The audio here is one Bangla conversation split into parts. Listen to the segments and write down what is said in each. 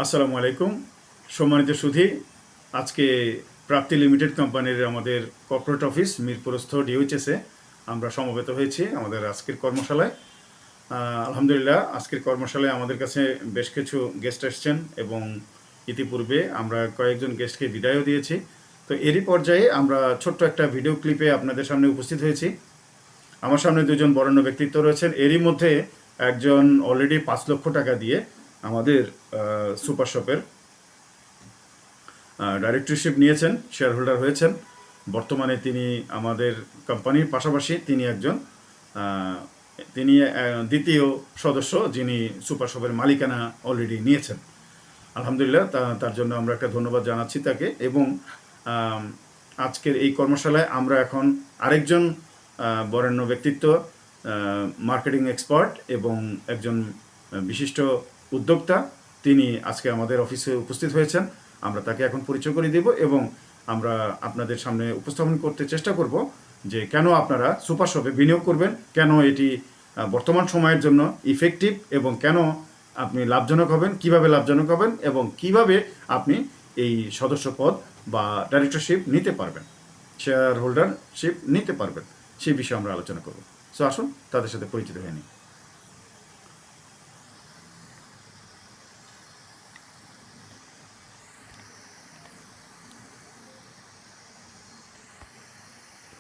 আসসালামু আলাইকুম। সম্মানিত সুধী, আজকে প্রাপ্তি লিমিটেড কোম্পানির আমাদের কর্পোরেট অফিস মিরপুরস্থ ডিওএইচএসে আমরা সমবেত হয়েছি আমাদের আজকের কর্মশালায়। আলহামদুলিল্লাহ, আজকের কর্মশালায় আমাদের কাছে বেশ কিছু গেস্ট এসছেন এবং ইতিপূর্বে আমরা কয়েকজন গেস্টকে বিদায়ও দিয়েছি। তো এরই পর্যায়ে আমরা ছোট্ট একটা ভিডিও ক্লিপে আপনাদের সামনে উপস্থিত হয়েছি। আমার সামনে দুজন বরেণ্য ব্যক্তিত্ব রয়েছেন। এরই মধ্যে একজন অলরেডি 5 লক্ষ টাকা দিয়ে আমাদের সুপার শপের ডাইরেক্টরশিপ নিয়েছেন, শেয়ার হোল্ডার হয়েছেন। বর্তমানে তিনি আমাদের কোম্পানির পাশাপাশি তিনি একজন তিনি দ্বিতীয় সদস্য যিনি সুপার শপের মালিকানা অলরেডি নিয়েছেন। আলহামদুলিল্লাহ, তার জন্য আমরা একটা ধন্যবাদ জানাচ্ছি তাকে। এবং আজকের এই কর্মশালায় আমরা এখন আরেকজন বরেণ্য ব্যক্তিত্ব, মার্কেটিং এক্সপার্ট এবং একজন বিশিষ্ট উদ্যোক্তা, তিনি আজকে আমাদের অফিসে উপস্থিত হয়েছেন। আমরা তাকে এখন পরিচয় করে দেব এবং আমরা আপনাদের সামনে উপস্থাপন করতে চেষ্টা করব যে কেন আপনারা সুপার শপে বিনিয়োগ করবেন, কেন এটি বর্তমান সময়ের জন্য ইফেক্টিভ এবং কেন আপনি লাভজনক হবেন, কিভাবে লাভজনক হবেন এবং কিভাবে আপনি এই সদস্য পদ বা ডাইরেক্টরশিপ নিতে পারবেন, শেয়ার হোল্ডারশিপ নিতে পারবেন, সেই বিষয়ে আমরা আলোচনা করব। সো আসুন তাদের সাথে পরিচিত হয়ে নিই।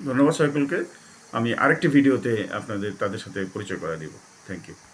ধন্যবাদ সকলকে। আমি আরেকটি ভিডিওতে আপনাদের তাদের সাথে পরিচয় করা দিব। Thank you.